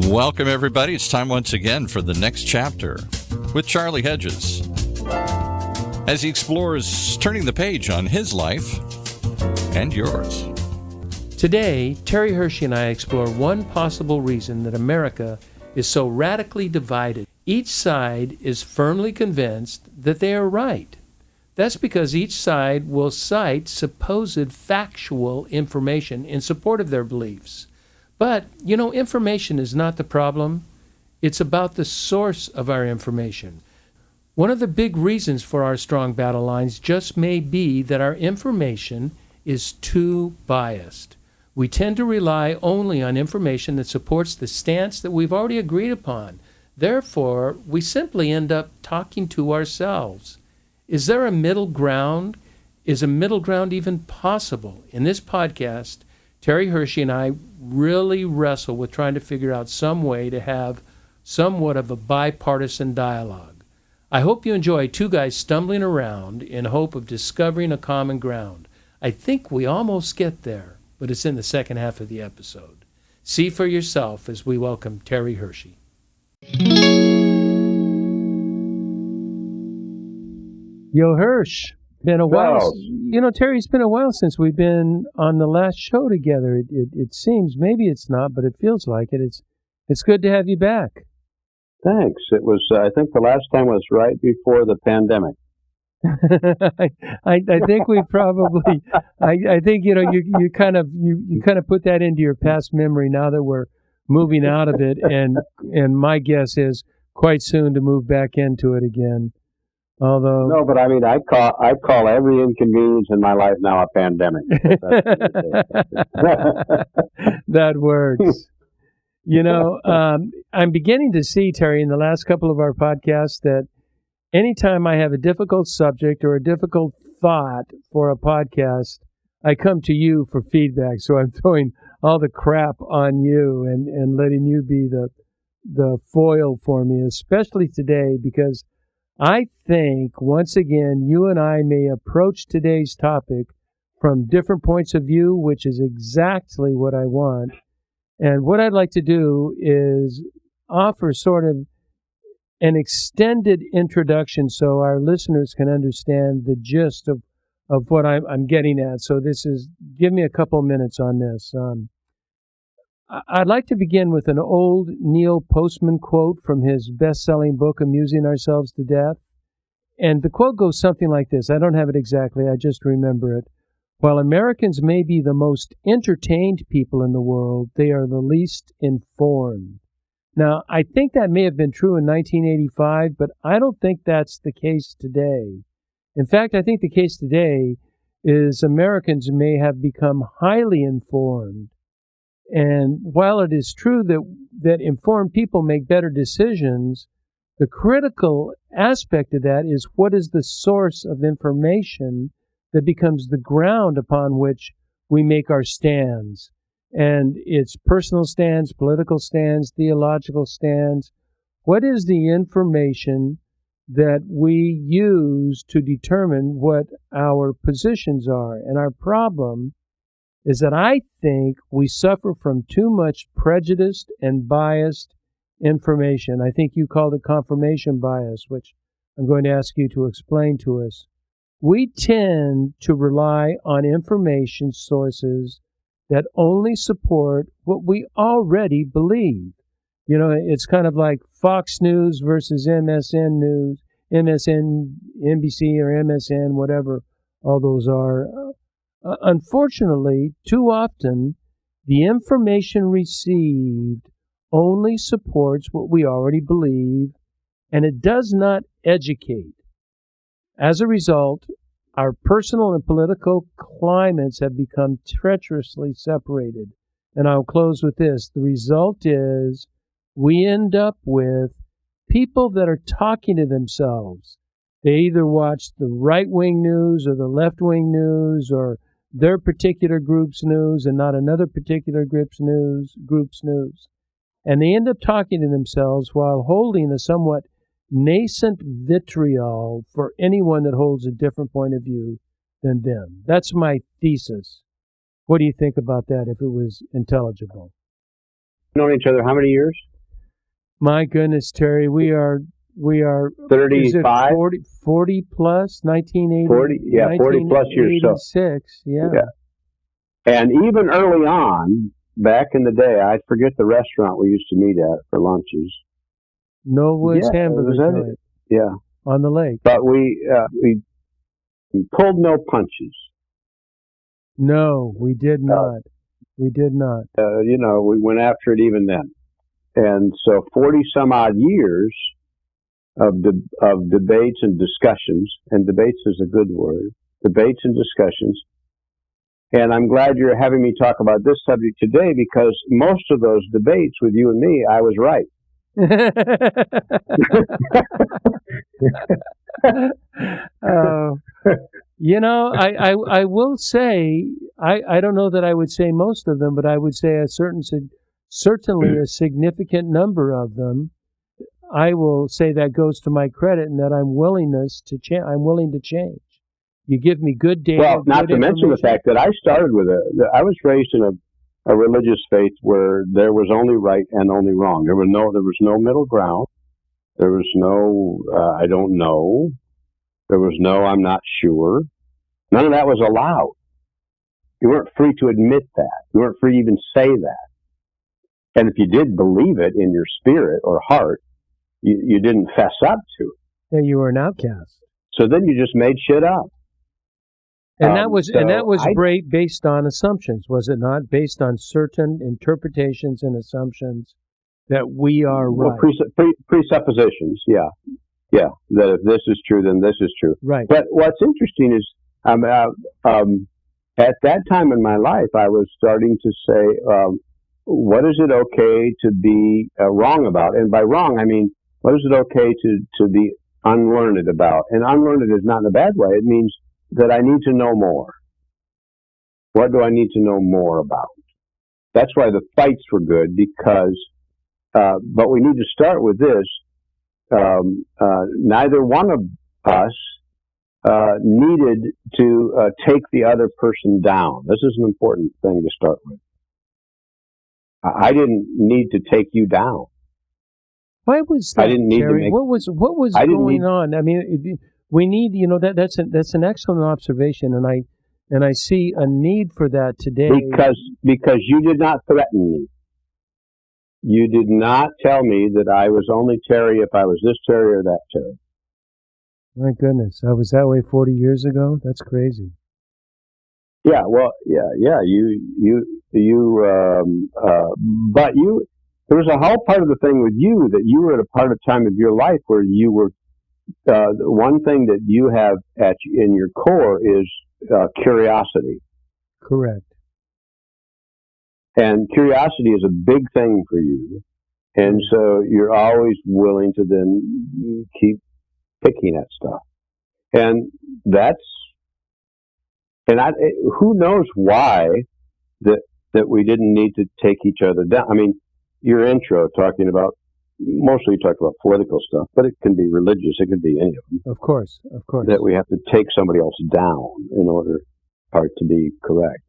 Welcome, everybody. It's time once again for the next chapter with Charlie Hedges as he explores turning the page on his life and yours. Today, Terry Hershey and I explore one possible reason that America is so radically divided. Each side is firmly convinced that they are right. That's because each side will cite supposed factual information in support of their beliefs. But, information is not the problem. It's about the source of our information. One of the big reasons for our strong battle lines just may be that our information is too biased. We tend to rely only on information that supports the stance that we've already agreed upon. Therefore, we simply end up talking to ourselves. Is there a middle ground? Is a middle ground even possible? In this podcast, Terry Hershey and I really wrestle with trying to figure out some way to have somewhat of a bipartisan dialogue. I hope you enjoy two guys stumbling around in hope of discovering a common ground. I think we almost get there, but it's in the second half of the episode. See for yourself as we welcome Terry Hershey. Yo, Hirsch. Been a while. Terry, it's been a while since we've been on the last show together. It seems, maybe it's not, but it feels like it. It's good to have you back. Thanks. It was, I think the last time was right before the pandemic. I think we probably, I think, you kind of put that into your past memory now that we're moving out of it. And my guess is quite soon to move back into it again. Although no, but I mean, I call every inconvenience in my life now a pandemic. That works. I'm beginning to see, Terry, in the last couple of our podcasts that anytime I have a difficult subject or a difficult thought for a podcast, I come to you for feedback. So I'm throwing all the crap on you and letting you be the foil for me, especially today, because I think, once again, you and I may approach today's topic from different points of view, which is exactly what I want. And what I'd like to do is offer sort of an extended introduction so our listeners can understand the gist of what I'm getting at. So give me a couple minutes on this. I'd like to begin with an old Neil Postman quote from his best-selling book, Amusing Ourselves to Death. And the quote goes something like this. I don't have it exactly. I just remember it. While Americans may be the most entertained people in the world, they are the least informed. Now, I think that may have been true in 1985, but I don't think that's the case today. In fact, I think the case today is Americans may have become highly informed. And while it is true that informed people make better decisions, the critical aspect of that is what is the source of information that becomes the ground upon which we make our stands. And it's personal stands, political stands, theological stands. What is the information that we use to determine what our positions are? And our problem is that I think we suffer from too much prejudiced and biased information. I think you called it confirmation bias, which I'm going to ask you to explain to us. We tend to rely on information sources that only support what we already believe. It's kind of like Fox News versus MSN News, MSN, NBC or MSN, whatever all those are. Unfortunately, too often, the information received only supports what we already believe, and it does not educate. As a result, our personal and political climates have become treacherously separated. And I'll close with this. The result is we end up with people that are talking to themselves. They either watch the right-wing news or the left-wing news or their particular group's news and not another particular group's news. And they end up talking to themselves while holding a somewhat nascent vitriol for anyone that holds a different point of view than them. That's my thesis. What do you think about that if it was intelligible? Known each other how many years? My goodness, Terry, we are 35? 40 plus, 1980, 40 plus years. So, 1986, yeah. And even early on, back in the day, I forget the restaurant we used to meet at for lunches. Norwood's Hamburger Joint. Yeah. On the lake. But we pulled no punches. No, we did not. We did not. We went after it even then. And so 40 some odd years of debates and discussions, and debates is a good word, debates and discussions. And I'm glad you're having me talk about this subject today, because most of those debates with you and me, I was right. I will say, I don't know that I would say most of them, but I would say certainly a significant number of them. I will say that goes to my credit, and that I'm willing to change. You give me good data. Well, not to mention the fact that I started with I was raised in a religious faith where there was only right and only wrong. There was no middle ground. There was no I don't know. There was no I'm not sure. None of that was allowed. You weren't free to admit that. You weren't free to even say that. And if you did believe it in your spirit or heart, you didn't fess up to it. And you were an outcast. So then you just made shit up. And that was based on assumptions, was it not? Based on certain interpretations and assumptions that we are right. Well, presuppositions, yeah. That if this is true, then this is true. Right. But what's interesting is, at that time in my life, I was starting to say, what is it okay to be wrong about? And by wrong, I mean, what is it okay to be unlearned about? And unlearned is not in a bad way. It means that I need to know more. What do I need to know more about? That's why the fights were good, because, but we need to start with this. Neither one of us needed to take the other person down. This is an important thing to start with. I didn't need to take you down. Why was that, I didn't need Terry? to make, what was going on? I mean, we need, that's an excellent observation, and I see a need for that today. Because you did not threaten me. You did not tell me that I was only Terry if I was this Terry or that Terry. My goodness, I was that way 40 years ago? That's crazy. Yeah, well, yeah. But there was a whole part of the thing with you that you were at a part of time of your life where you were, one thing that you have in your core is curiosity. Correct. And curiosity is a big thing for you. And so you're always willing to then keep picking at stuff. And who knows why that we didn't need to take each other down. I mean, your intro talking about, mostly you talk about political stuff, but it can be religious, it can be any of them. Of course. That we have to take somebody else down in order for it to be correct.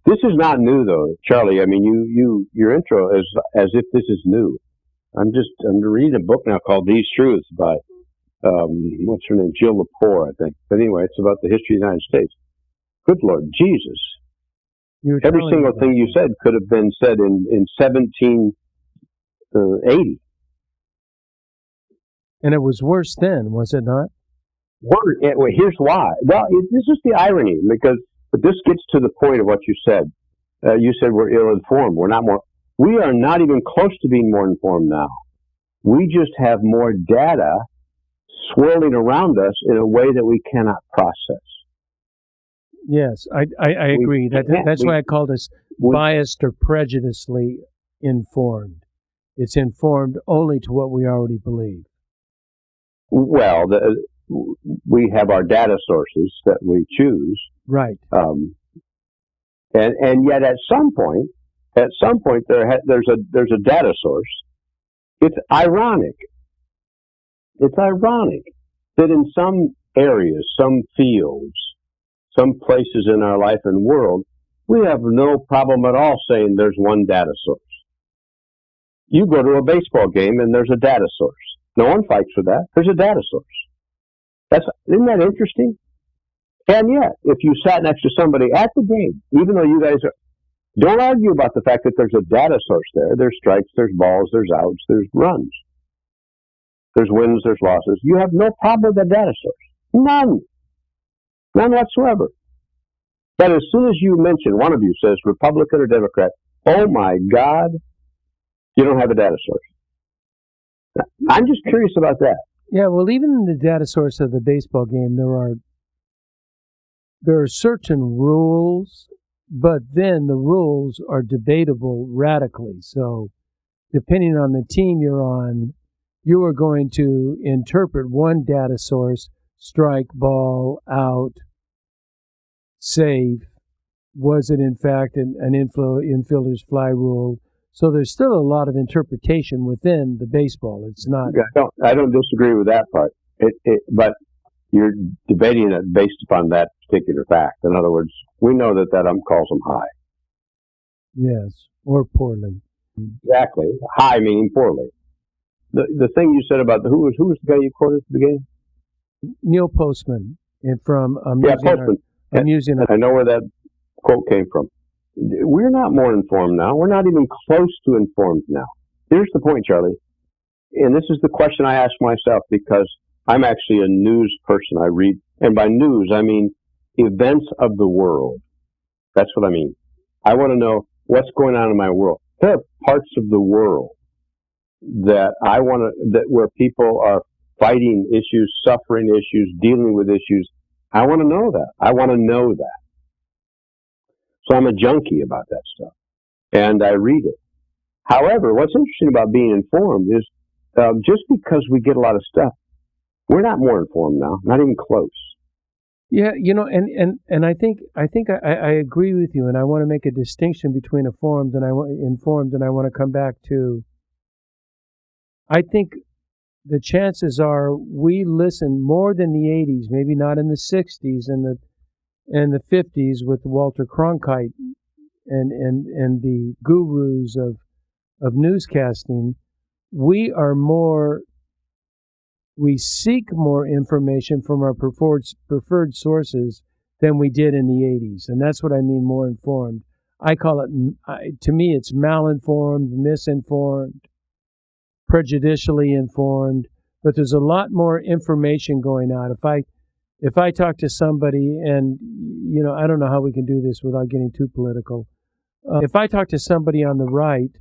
This is not new, though, Charlie. I mean, your intro is as if this is new. I'm reading a book now called These Truths by, what's her name? Jill Lepore, I think. But anyway, it's about the history of the United States. Good Lord, Jesus. Every single thing you said could have been said in 1780. And it was worse then, was it not? Here's why. Well, this is the irony, but this gets to the point of what you said. You said we're ill-informed. We are not even close to being more informed now. We just have more data swirling around us in a way that we cannot process. Yes, I agree. That's why I called us biased or prejudicedly informed. It's informed only to what we already believe. Well, we have our data sources that we choose. Right. And yet at some point there's a data source. It's ironic. It's ironic that in some areas, some fields, some places in our life and world, we have no problem at all saying there's one data source. You go to a baseball game and there's a data source. No one fights for that. There's a data source. Isn't that interesting? And yet, if you sat next to somebody at the game, even though you guys don't argue about the fact that there's a data source there. There's strikes, there's balls, there's outs, there's runs. There's wins, there's losses. You have no problem with the data source. None. None whatsoever. But as soon as you mention, one of you says Republican or Democrat, oh my God, you don't have a data source. I'm just curious about that. Yeah, well, even in the data source of the baseball game, there are certain rules, but then the rules are debatable radically. So depending on the team you're on, you are going to interpret one data source, strike, ball, out, save. Was it in fact an infielder's fly rule? So there's still a lot of interpretation within the baseball. It's not. I don't disagree with that part. But you're debating it based upon that particular fact. In other words, we know that calls them high. Yes, or poorly. Exactly. High meaning poorly. The thing you said about who was the guy you quoted at the beginning? Neil Postman. And from Postman. I know where that quote came from. We're not more informed now. We're not even close to informed now. Here's the point, Charlie. And this is the question I ask myself because I'm actually a news person. I read, and by news, I mean events of the world. That's what I mean. I want to know what's going on in my world. There are parts of the world that where people are fighting issues, suffering issues, dealing with issues. I want to know that. I want to know that. So I'm a junkie about that stuff. And I read it. However, what's interesting about being informed is just because we get a lot of stuff, we're not more informed now, not even close. Yeah, and I think I agree with you, and I want to make a distinction between informed, and I want to come back to. I think the chances are we listen more than the 80s, maybe not in the 60s and the 50s with Walter Cronkite and the gurus of newscasting. We seek more information from our preferred sources than we did in the 80s. And that's what I mean, more informed. I call it, to me, it's malinformed, misinformed, prejudicially informed, but there's a lot more information going out. If I talk to somebody, and, I don't know how we can do this without getting too political. If I talk to somebody on the right,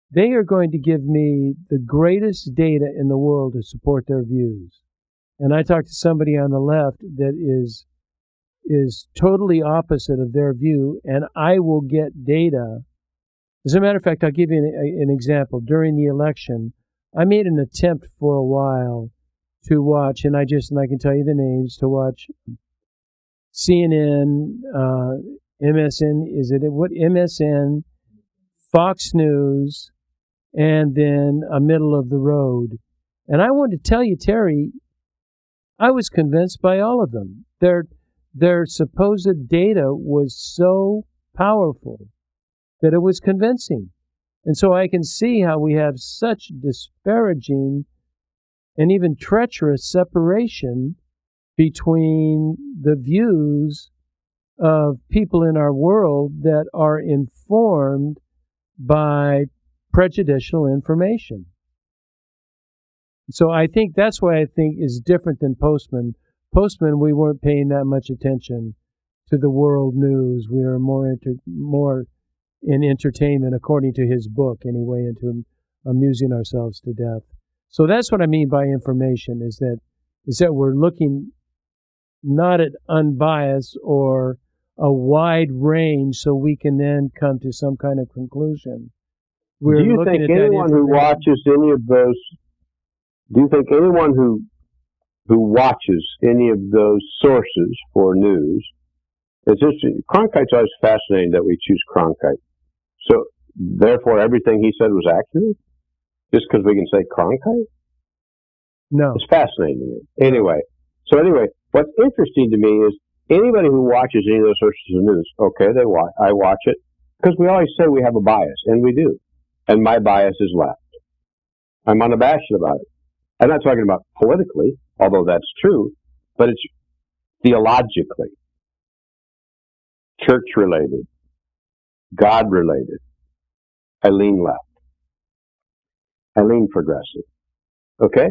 they are going to give me the greatest data in the world to support their views. And I talk to somebody on the left that is totally opposite of their view, and I will get data. As a matter of fact, I'll give you an example. During the election, I made an attempt for a while to watch, and I can tell you the names, to watch CNN, MSN, Fox News, and then a middle of the road. And I want to tell you, Terry, I was convinced by all of them. Their supposed data was so powerful that it was convincing. And so I can see how we have such disparaging and even treacherous separation between the views of people in our world that are informed by prejudicial information. So I think that's why I think is different than Postman. Postman, we weren't paying that much attention to the world news. We were more in entertainment, according to his book anyway, into amusing ourselves to death. So that's what I mean by information, is that we're looking not at unbiased or a wide range so we can then come to some kind of conclusion. Do you think anyone who watches any of those sources for news, it's interesting. Cronkite's always fascinating that we choose Cronkite. So therefore everything he said was accurate? Just because we can say Cronkite? No. It's fascinating to me. Anyway, what's interesting to me is anybody who watches any of those sources of news, okay, I watch it, because we always say we have a bias, and we do. and my bias is left. I'm unabashed about it. I'm not talking about politically, although that's true, but it's theologically, church-related, God-related. I lean left. I lean progressive. Okay?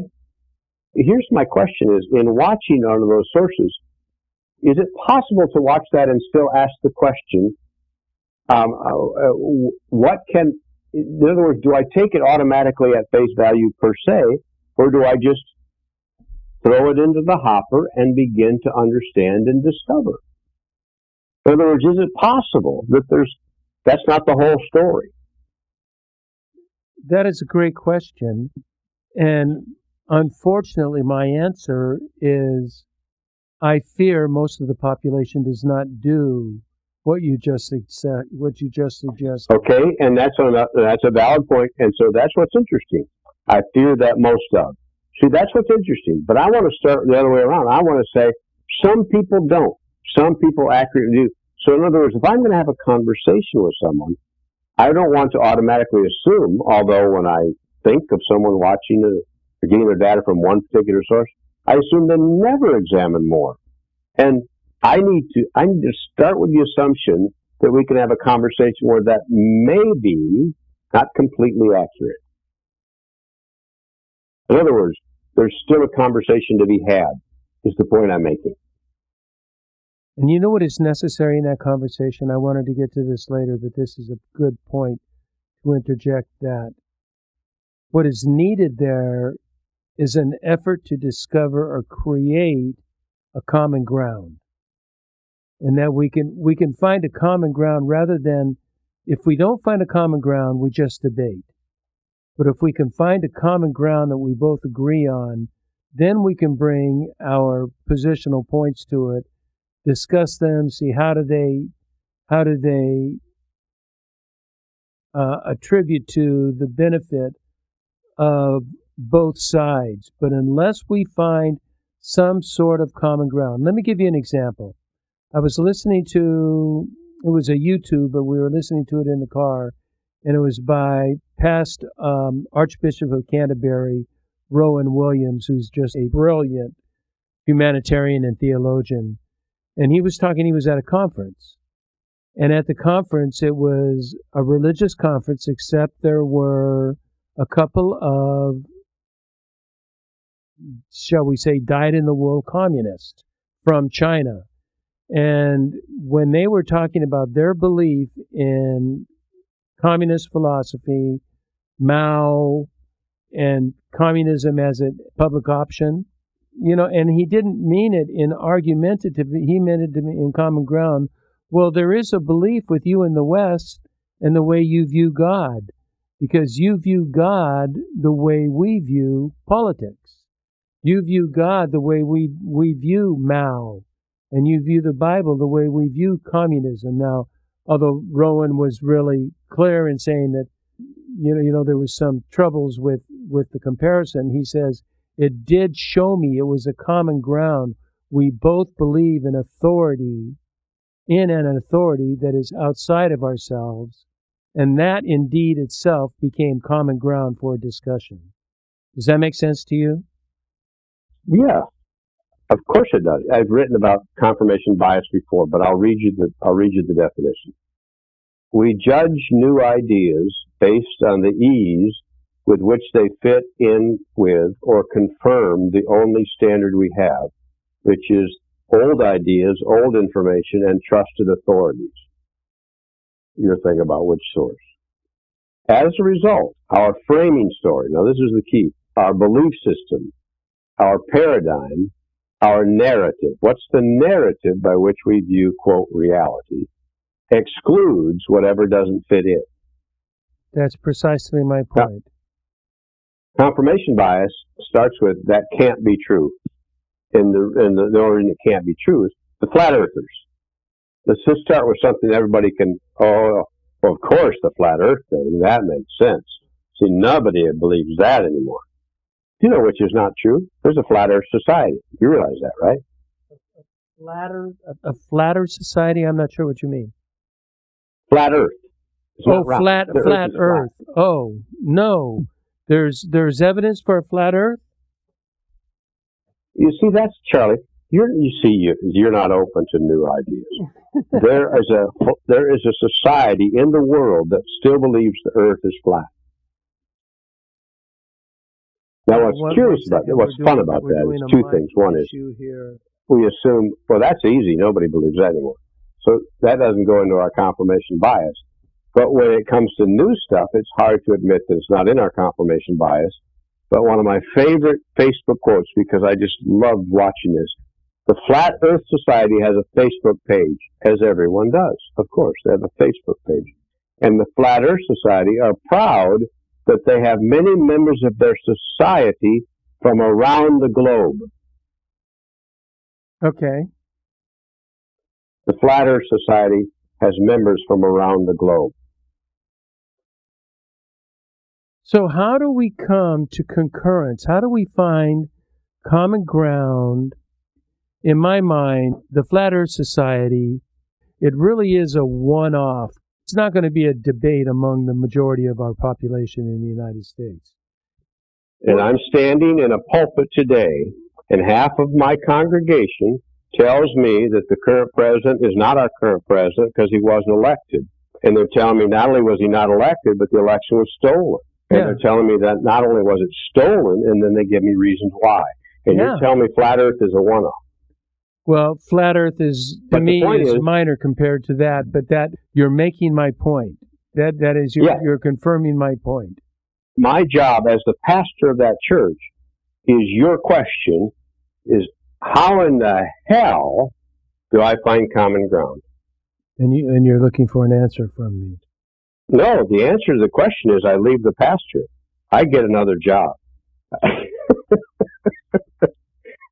Here's my question is, in watching all of those sources, is it possible to watch that and still ask the question, in other words, do I take it automatically at face value per se, or do I just throw it into the hopper and begin to understand and discover? In other words, is it possible that that's not the whole story? That is a great question. And unfortunately, my answer is I fear most of the population does not do what you just suggested. Okay, and that's a valid point, and so that's what's interesting. I fear that most of. See, that's what's interesting. But I want to start the other way around. I want to say some people don't. Some people accurately do. So in other words, if I'm going to have a conversation with someone, I don't want to automatically assume, although when I think of someone watching or getting their data from one particular source, I assume they never examine more. And I need to start with the assumption that we can have a conversation where that may be not completely accurate. In other words, there's still a conversation to be had, is the point I'm making. And you know what is necessary in that conversation? I wanted to get to this later, but this is a good point to interject that. What is needed there is an effort to discover or create a common ground. And that we can find a common ground rather than, if we don't find a common ground, we just debate. But if we can find a common ground that we both agree on, then we can bring our positional points to it, discuss them, see how do they attribute to the benefit of both sides. But unless we find some sort of common ground, let me give you an example. I was listening to, it was a YouTube, but we were listening to it in the car, and it was by past Archbishop of Canterbury, Rowan Williams, who's just a brilliant humanitarian and theologian. And he was talking, he was at a conference. And at the conference, it was a religious conference, except there were a couple of, shall we say, dyed-in-the-wool communists from China. And when they were talking about their belief in communist philosophy, Mao, and communism as a public option, and he didn't mean it in argumentative, he meant it in common ground. Well, there is a belief with you in the West and the way you view God, because you view God the way we view politics. You view God the way we view Mao, and you view the Bible the way we view communism. Now, although Rowan was really clear in saying that, there was some troubles with the comparison, he says, it did show me it was a common ground. We both believe in authority, in an authority that is outside of ourselves, and that indeed itself became common ground for discussion. Does that make sense to you? Yeah, of course it does. I've written about confirmation bias before, but I'll read you the definition. We judge new ideas based on the ease with which they fit in with or confirm the only standard we have, which is old ideas, old information, and trusted authorities. Your thing about which source. As a result, our framing story, now this is the key, our belief system, our paradigm, our narrative, what's the narrative by which we view, quote, reality, excludes whatever doesn't fit in. That's precisely my point. Now, confirmation bias starts with that can't be true. And the order it can't be true is the flat earthers. Let's just start with something everybody can, well, of course the flat earth thing, that makes sense. See, nobody believes that anymore. You know which is not true? There's a flat earth society. You realize that, right? A flat earth society? I'm not sure what you mean. Flat earth. Flat Earth. Oh, no. There's evidence for a flat Earth? You see, that's Charlie. You're not open to new ideas. There is a society in the world that still believes the Earth is flat. Now, what's fun about that is two things. One is we assume, well, that's easy. Nobody believes that anymore. So that doesn't go into our confirmation bias. But when it comes to new stuff, it's hard to admit that it's not in our confirmation bias. But one of my favorite Facebook quotes, because I just loved watching this, the Flat Earth Society has a Facebook page, as everyone does. Of course, they have a Facebook page. And the Flat Earth Society are proud that they have many members of their society from around the globe. Okay. The Flat Earth Society has members from around the globe. So how do we come to concurrence? How do we find common ground? In my mind, the Flat Earth Society, it really is a one-off. It's not going to be a debate among the majority of our population in the United States. And I'm standing in a pulpit today, and half of my congregation tells me that the current president is not our current president because he wasn't elected. And they're telling me not only was he not elected, but the election was stolen. And they're telling me that not only was it stolen, and then they give me reasons why. And you're telling me Flat Earth is a one-off. Well, Flat Earth is, to me, is minor compared to that, but that you're making my point. That is, you're confirming my point. My job as the pastor of that church is your question is, how in the hell do I find common ground? And you're looking for an answer from me. No, the answer to the question is I leave the pastorate. I get another job.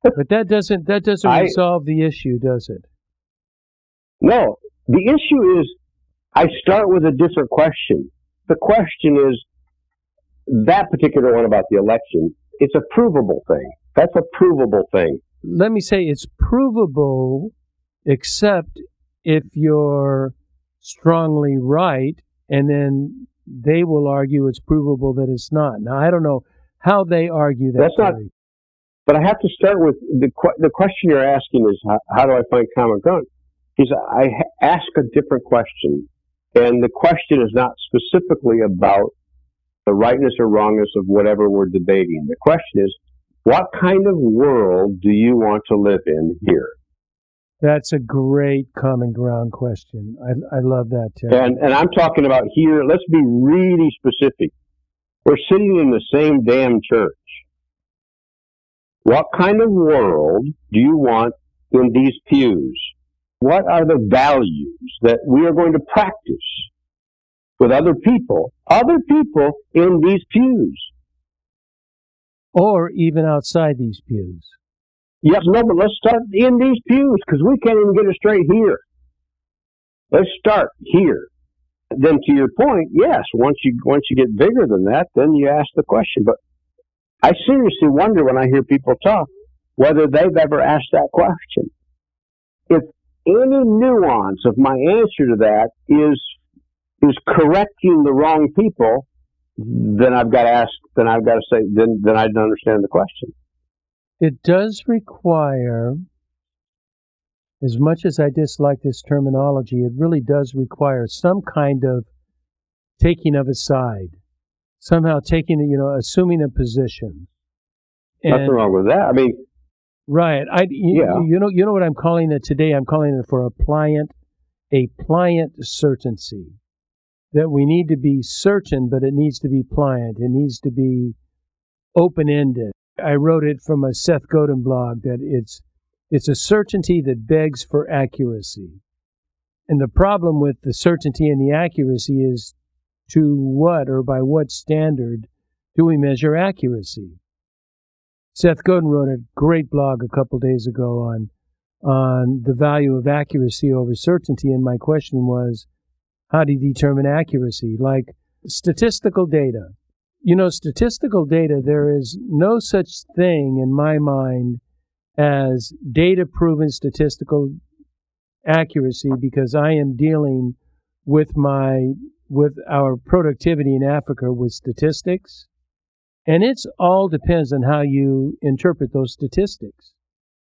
But that doesn't resolve the issue, does it? No, the issue is I start with a different question. The question is that particular one about the election. It's a provable thing. That's a provable thing. Let me say it's provable, except if you're strongly right, and then they will argue it's provable that it's not. Now, I don't know how they argue that. That's not. But I have to start with the question you're asking is how do I find common ground? Because I ask a different question, and the question is not specifically about the rightness or wrongness of whatever we're debating. The question is, what kind of world do you want to live in here? That's a great common ground question. I love that, Terry. And I'm talking about here, let's be really specific. We're sitting in the same damn church. What kind of world do you want in these pews? What are the values that we are going to practice with other people in these pews? Or even outside these pews. Yes, no, but let's start in these pews because we can't even get it straight here. Let's start here. Then to your point, yes, once you get bigger than that, then you ask the question. But I seriously wonder when I hear people talk whether they've ever asked that question. If any nuance of my answer to that is correcting the wrong people, then I've got to ask. Then I've got to say. Then I don't understand the question. It does require, as much as I dislike this terminology, it really does require some kind of taking of a side. Somehow assuming a position. Nothing wrong with that. I mean, right. You know what I'm calling it today? I'm calling it for a pliant certainty. That we need to be certain, but it needs to be pliant. It needs to be open-ended. I wrote it from a Seth Godin blog that it's a certainty that begs for accuracy. And the problem with the certainty and the accuracy is to what or by what standard do we measure accuracy? Seth Godin wrote a great blog a couple days ago on the value of accuracy over certainty, and my question was, how do you determine accuracy? Like statistical data. Statistical data, there is no such thing in my mind as data-proven statistical accuracy because I am dealing with my with our productivity in Africa with statistics, and it's all depends on how you interpret those statistics.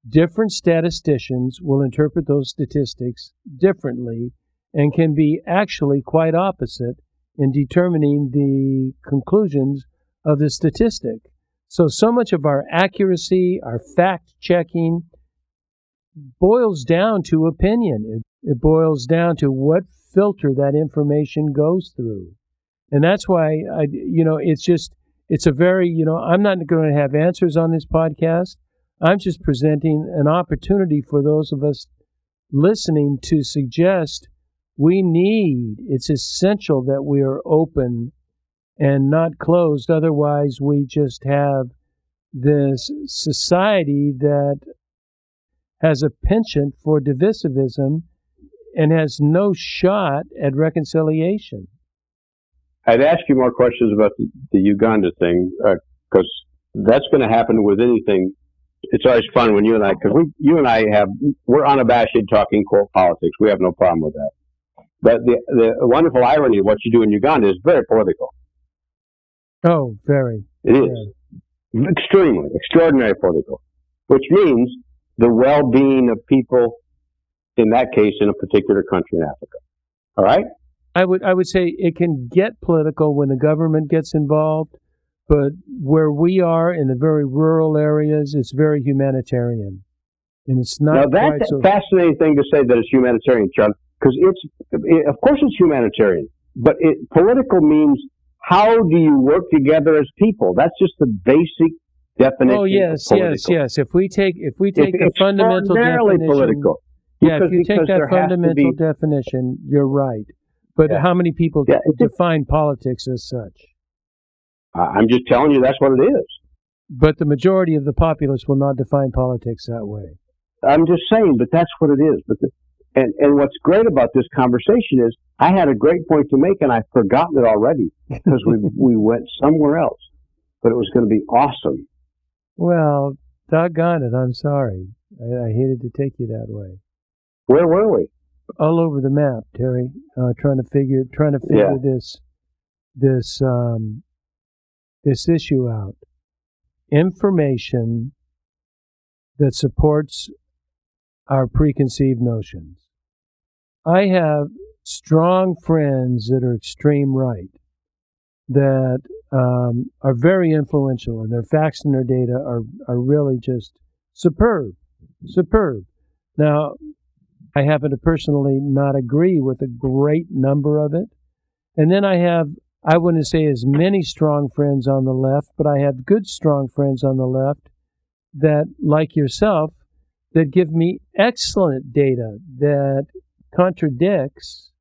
Different statisticians will interpret those statistics differently and can be actually quite opposite in determining the conclusions of the statistic. So much of our accuracy, our fact-checking, boils down to opinion. It boils down to what filter that information goes through. And that's why, it's a very, I'm not going to have answers on this podcast. I'm just presenting an opportunity for those of us listening to suggest it's essential that we are open and not closed. Otherwise, we just have this society that has a penchant for divisivism and has no shot at reconciliation. I'd ask you more questions about the Uganda thing, because that's going to happen with anything. It's always fun when you and I, because we're unabashed talking quote politics. We have no problem with that. But the wonderful irony of what you do in Uganda is very political. Oh, very. It is. Yeah. Extremely, extraordinarily political. Which means the well-being of people, in that case, in a particular country in Africa. All right? I would say it can get political when the government gets involved, but where we are in the very rural areas, it's very humanitarian. And it's not now, that's a fascinating thing to say that it's humanitarian, John, because of course it's humanitarian, but political means how do you work together as people? That's just the basic definition. Oh, yes, of political. yes. If we take the fundamental definition, political. Yeah, if you take that fundamental definition, you're right. But how many people define politics as such? I'm just telling you that's what it is. But the majority of the populace will not define politics that way. I'm just saying, but that's what it is. And what's great about this conversation is I had a great point to make, and I've forgotten it already because we went somewhere else. But it was going to be awesome. Well, doggone it, I'm sorry. I hated to take you that way. Where were we? All over the map, Terry. Trying to figure this issue out. Information that supports our preconceived notions. I have strong friends that are extreme right that are very influential, and their facts and their data are really just superb. Now, I happen to personally not agree with a great number of it. And then I wouldn't say as many strong friends on the left, but I have good strong friends on the left that, like yourself, that give me excellent data that contradicts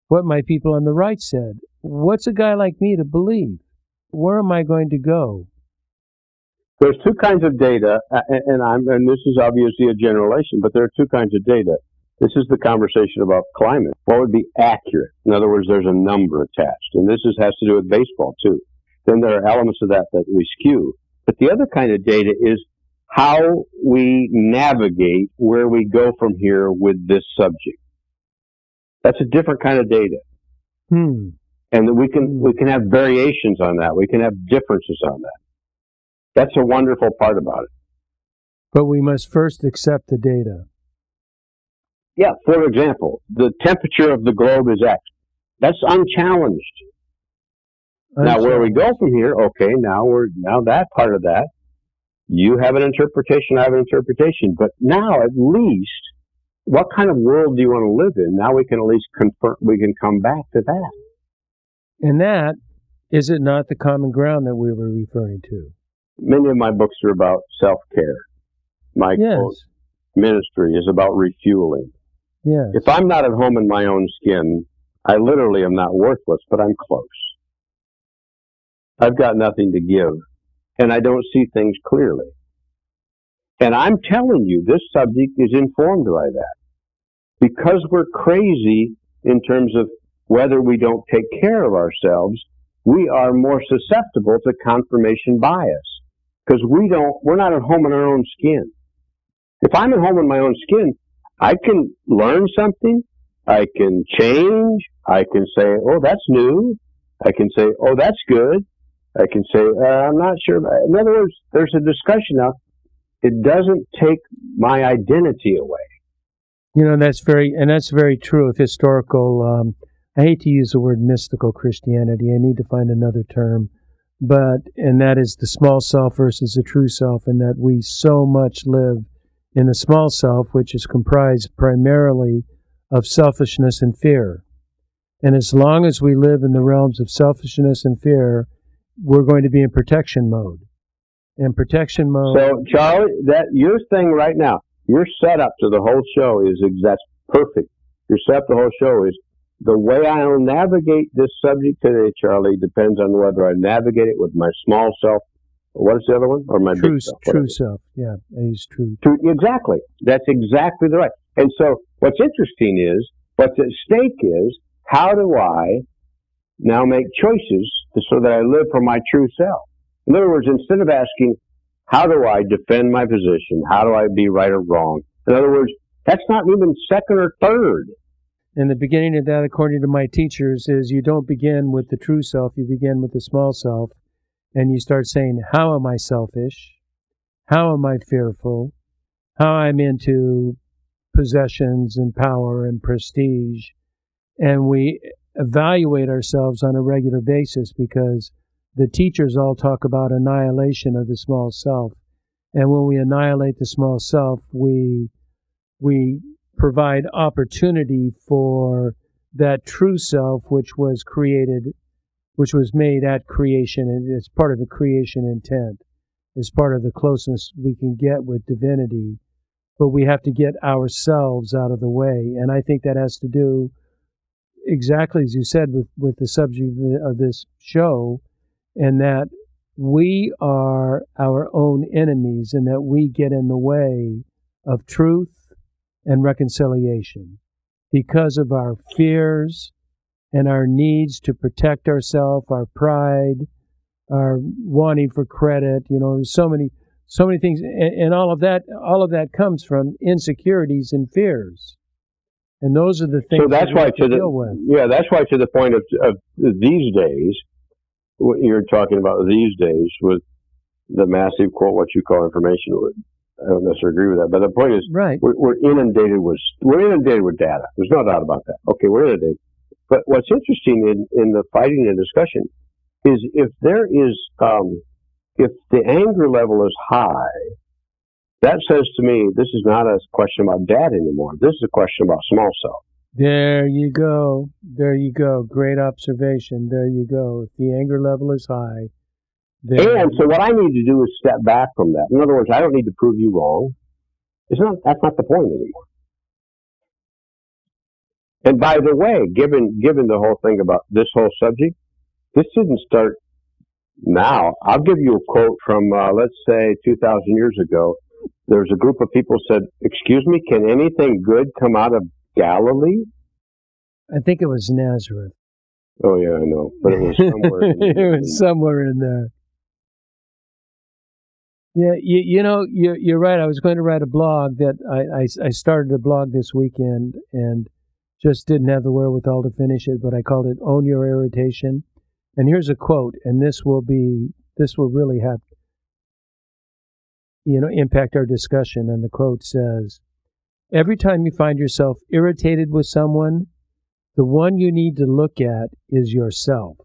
what my people on the right said. What's a guy like me to believe? Where am I going to go? There's two kinds of data, and this is obviously a generalization, but there are two kinds of data. This is the conversation about climate. What would be accurate? In other words, there's a number attached, and this has to do with baseball too. Then there are elements of that we skew. But the other kind of data is how we navigate where we go from here with this subject. That's a different kind of data. And we can have variations on that. We can have differences on that. That's a wonderful part about it. But we must first accept the data. Yeah, for example, the temperature of the globe is X. That's unchallenged. Now, where we go from here, okay, now that part of that, you have an interpretation, I have an interpretation. But now, at least, what kind of world do you want to live in? Now we can at least confirm, we can come back to that. And that, is it not the common ground that we were referring to? Many of my books are about self-care. My quote, ministry is about refueling. Yes. If I'm not at home in my own skin, I literally am not worthless, but I'm close. I've got nothing to give, and I don't see things clearly. And I'm telling you, this subject is informed by that. Because we're crazy in terms of whether we don't take care of ourselves, we are more susceptible to confirmation bias. Because we're not at home in our own skin. If I'm at home in my own skin, I can learn something, I can change, I can say, oh, that's new. I can say, oh, that's good. I can say, I'm not sure. In other words, there's a discussion now. It doesn't take my identity away. That's very true of historical. I hate to use the word mystical Christianity. I need to find another term, and that is the small self versus the true self, and that we so much live in the small self, which is comprised primarily of selfishness and fear. And as long as we live in the realms of selfishness and fear, we're going to be in protection mode. And protection mode. So, Charlie, that your thing right now, your setup to the whole show that's perfect. Your setup to the whole show is the way I'll navigate this subject today, Charlie, depends on whether I navigate it with my small self. What's the other one? Or my big self? True self. Yeah, I use true. Exactly. That's exactly the right. And so what's interesting is, what's at stake is, how do I now make choices so that I live for my true self? In other words, instead of asking, how do I defend my position? How do I be right or wrong? In other words, that's not even second or third. And the beginning of that, according to my teachers, is you don't begin with the true self, you begin with the small self, and you start saying, how am I selfish? How am I fearful? How I'm into possessions and power and prestige? And we evaluate ourselves on a regular basis because the teachers all talk about annihilation of the small self. And when we annihilate the small self, we provide opportunity for that true self, which was made at creation, and it's part of the creation intent. It's part of the closeness we can get with divinity. But we have to get ourselves out of the way. And I think that has to do, exactly as you said, with the subject of this show, and that we are our own enemies and that we get in the way of truth and reconciliation because of our fears and our needs to protect ourselves, our pride, our wanting for credit. There's so many things, and all of that comes from insecurities and fears. And those are the things that we have to deal with. Yeah, that's why to the point of these days, what you're talking about these days with the massive, quote, what you call information. I don't necessarily agree with that, but the point is, right. We're inundated with data. There's no doubt about that. Okay, we're inundated. But what's interesting in the fighting and discussion is if the anger level is high, that says to me this is not a question about dad anymore. This is a question about small self. There you go. Great observation. There you go. If the anger level is high. And so what I need to do is step back from that. In other words, I don't need to prove you wrong. That's not the point anymore. And by the way, given the whole thing about this whole subject, this didn't start now. I'll give you a quote from, let's say, 2,000 years ago. There's a group of people said, "Excuse me, can anything good come out of Galilee?" I think it was Nazareth. Oh yeah, I know, but it was somewhere. It was somewhere in there. Yeah, you're right. I was going to write a blog that I started a blog this weekend and just didn't have the wherewithal to finish it, but I called it "Own Your Irritation." And here's a quote, and this will really have impact our discussion. And the quote says, "Every time you find yourself irritated with someone, the one you need to look at is yourself.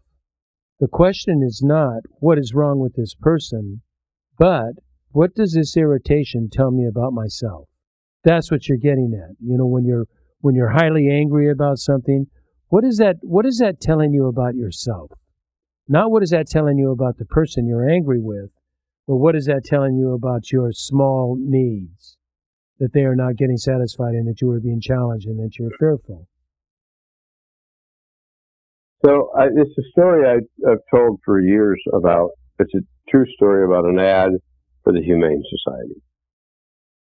The question is not what is wrong with this person, but what does this irritation tell me about myself?" That's what you're getting at. When you're highly angry about something, what is that telling you about yourself? Not what is that telling you about the person you're angry with, but what is that telling you about your small needs, that they are not getting satisfied and that you are being challenged and that you're fearful. So it's a story I've told for years about. It's a true story about an ad for the Humane Society.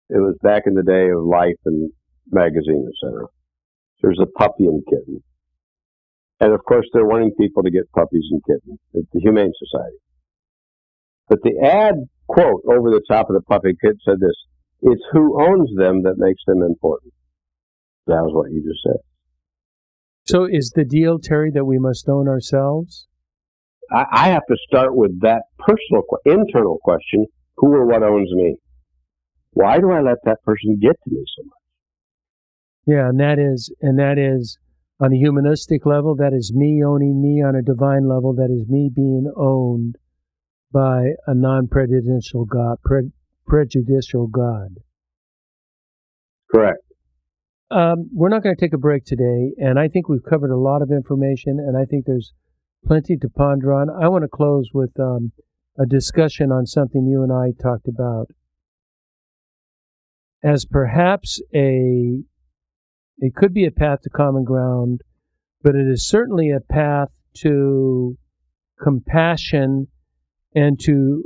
It was back in the day of Life and magazine, etc. There's a puppy and kitten. And of course, they're wanting people to get puppies and kittens at the Humane Society. But the ad quote over the top of the puppy kit said this: "It's who owns them that makes them important." That was what you just said. So is the deal, Terry, that we must own ourselves? I have to start with that personal, internal question: who or what owns me? Why do I let that person get to me so much? Yeah, and that is on a humanistic level, that is me owning me. On a divine level, that is me being owned by a non-prejudicial God. Prejudicial God. Correct. We're not going to take a break today, and I think we've covered a lot of information, and I think there's plenty to ponder on. I want to close with a discussion on something you and I talked about as perhaps it could be a path to common ground, but it is certainly a path to compassion and to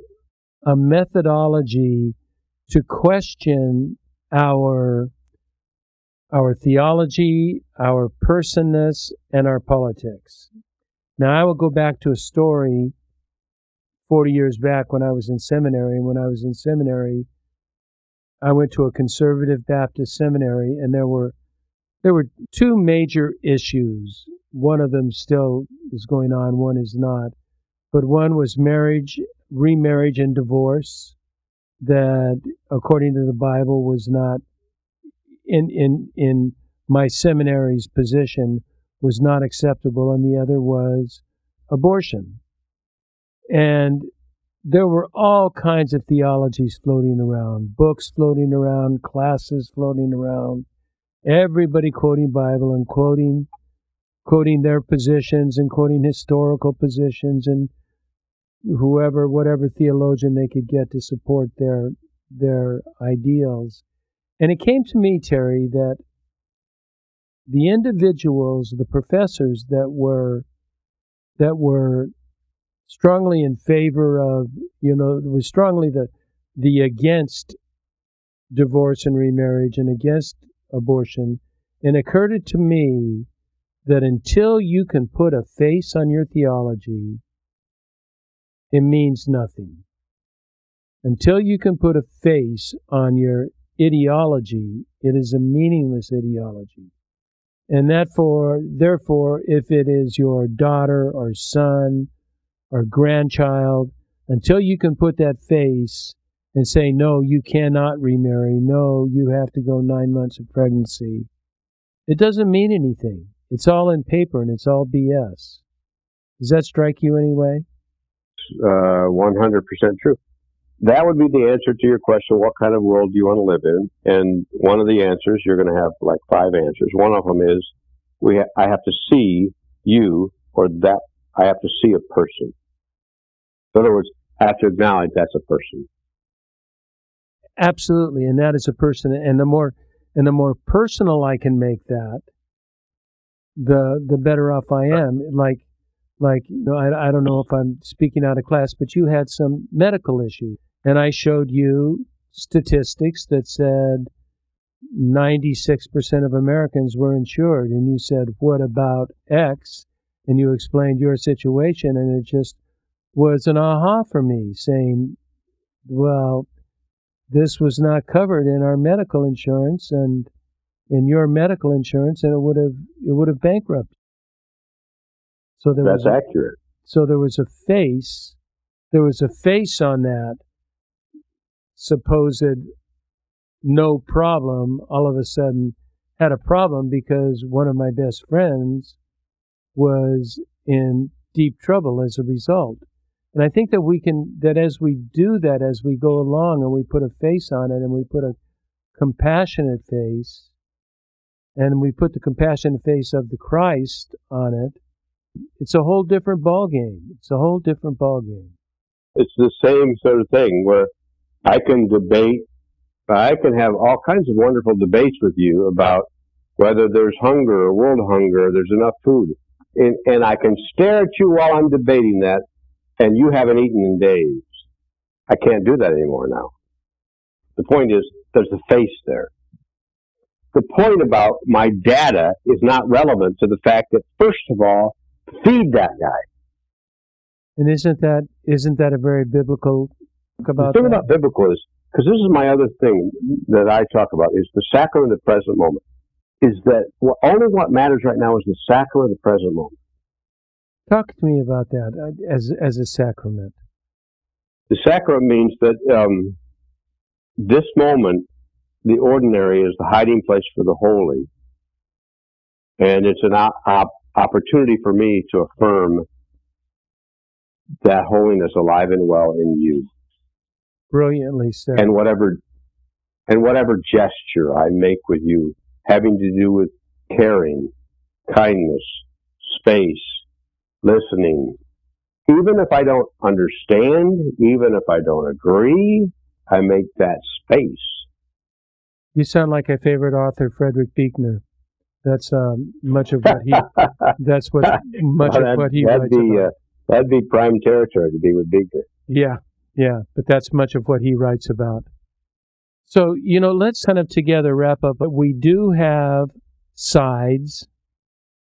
a methodology to question our theology, our personness, and our politics. Now, I will go back to a story 40 years back when I was in seminary. When I was in seminary, I went to a conservative Baptist seminary, and there were two major issues. One of them still is going on, one is not. But one was marriage, remarriage, and divorce, that, according to the Bible, was not in my seminary's position, was not acceptable, and the other was abortion. And there were all kinds of theologies floating around, books floating around, classes floating around, everybody quoting Bible and quoting their positions and quoting historical positions and whatever theologian they could get to support their ideals. And it came to me, Terry, that the individuals, the professors that were strongly in favor of, was strongly the against divorce and remarriage and against abortion, and it occurred to me that until you can put a face on your theology, it means nothing. Until you can put a face on your ideology, it is a meaningless ideology. And therefore, if it is your daughter or son or grandchild, until you can put that face and say, no, you cannot remarry, no, you have to go 9 months of pregnancy, it doesn't mean anything. It's all in paper and it's all BS. Does that strike you anyway? 100% true. That would be the answer to your question, what kind of world do you want to live in? And one of the answers, you're going to have like 5 answers. One of them is, I have to see you, or that I have to see a person. In other words, I have to acknowledge that's a person. Absolutely, and that is a person. And the more personal I can make that, the better off I am. I don't know if I'm speaking out of class, but you had some medical issues, and I showed you statistics that said 96% of Americans were insured, and you said, what about X? And you explained your situation, and it just was an aha for me, saying, well, this was not covered in our medical insurance and in your medical insurance, and it would have bankrupted. So that's accurate. So there was a face on that supposed no problem, all of a sudden had a problem because one of my best friends was in deep trouble as a result. And I think that as we do that, as we go along and we put a face on it and we put a compassionate face and we put the compassionate face of the Christ on it, it's a whole different ballgame. It's a whole different ballgame. It's the same sort of thing where I can have all kinds of wonderful debates with you about whether there's hunger or world hunger, or there's enough food. And I can stare at you while I'm debating that, and you haven't eaten in days. I can't do that anymore now. The point is, there's a face there. The point about my data is not relevant to the fact that, first of all, feed that guy. And isn't that a very biblical talk about the thing that? about biblical is, because this is my other thing that I talk about, is the sacrament of the present moment. is that only what matters right now is the sacrament of the present moment. Talk to me about that as a sacrament. The sacrament means that this moment, the ordinary, is the hiding place for the holy. And it's an opportunity for me to affirm that holiness alive and well in you. Brilliantly said. And whatever gesture I make with you, having to do with caring, kindness, space, listening, even if I don't understand, even if I don't agree, I make that space. You sound like a favorite author, Frederick Buechner. That's much of what he. That's what much of what he writes about. That'd be prime territory to be with Buechner. Yeah, but that's much of what he writes about. So, let's kind of together wrap up. But we do have sides,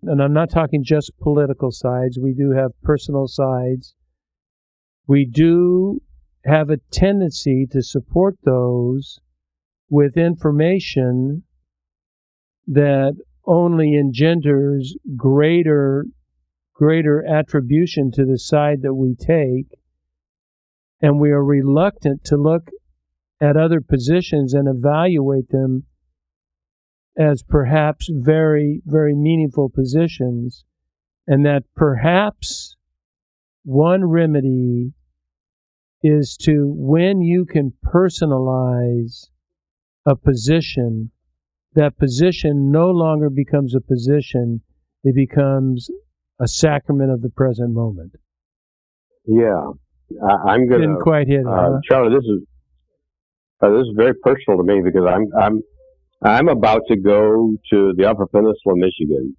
and I'm not talking just political sides. We do have personal sides. We do have a tendency to support those with information that only engenders greater attribution to the side that we take, and we are reluctant to look at other positions and evaluate them as perhaps very, very meaningful positions, and that perhaps one remedy is to, when you can personalize a position, that position no longer becomes a position, it becomes a sacrament of the present moment. Yeah, I'm going to... Didn't quite hit it, Charlie, this is very personal to me, because I'm about to go to the Upper Peninsula, Michigan.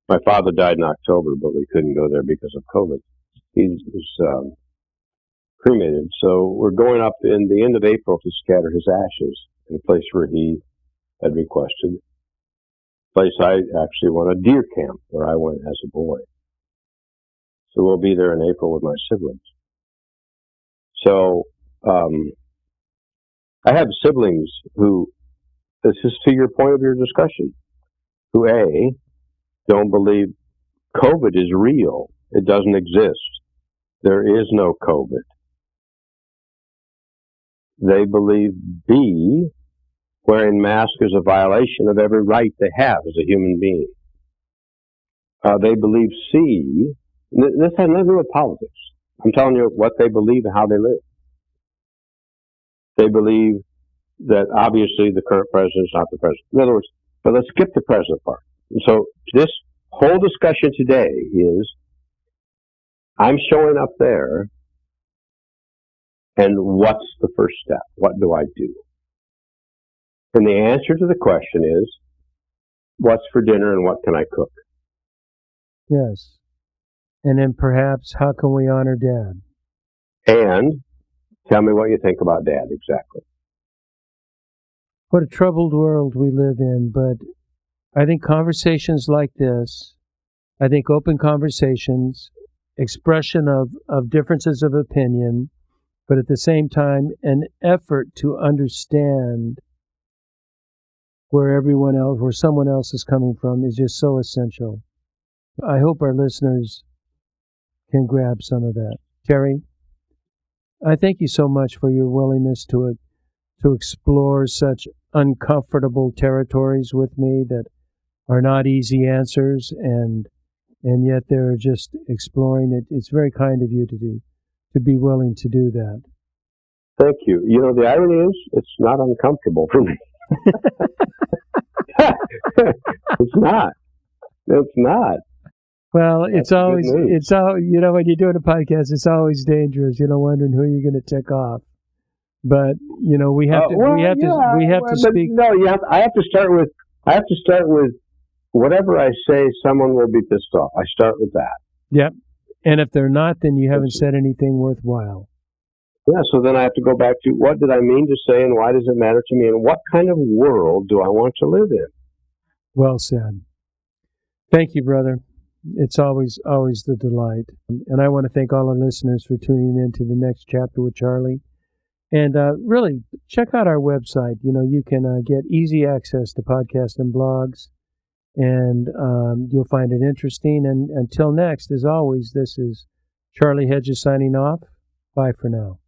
My father died in October, but we couldn't go there because of COVID. He was cremated, so we're going up in the end of April to scatter his ashes in a place where he had requested. Place I actually went, a deer camp where I went as a boy. So we'll be there in April with my siblings. So I have siblings who, this is to your point of your discussion, who don't believe COVID is real. It doesn't exist. There is no COVID. They believe B, wearing masks is a violation of every right they have as a human being. They believe C, this has nothing to do with politics. I'm telling you what they believe and how they live. They believe that obviously the current president is not the president. In other words, but let's skip the president part. And so this whole discussion today is, I'm showing up there, and what's the first step? What do I do? And the answer to the question is, what's for dinner and what can I cook? Yes. And then perhaps, how can we honor Dad? And tell me what you think about Dad, exactly. What a troubled world we live in, but I think conversations like this, I think open conversations, expression of differences of opinion, but at the same time, an effort to understand where someone else is coming from is just so essential. I hope our listeners can grab some of that. Terry, I thank you so much for your willingness to explore such uncomfortable territories with me that are not easy answers, and yet they're just exploring it. It's very kind of you to be willing to do that. Thank you. The irony is, it's not uncomfortable for me. It's not. Well, it's all, when you're doing a podcast, it's always dangerous, wondering who you're going to tick off. But, we have to speak. No, I have to start with whatever I say, someone will be pissed off. I start with that. Yep. And if they're not, then you haven't said anything worthwhile. Yeah, so then I have to go back to, what did I mean to say, and why does it matter to me, and what kind of world do I want to live in? Well said. Thank you, brother. It's always the delight. And I want to thank all our listeners for tuning in to the next chapter with Charlie. And really, check out our website. You can get easy access to podcasts and blogs, and you'll find it interesting. And until next, as always, this is Charlie Hedges signing off. Bye for now.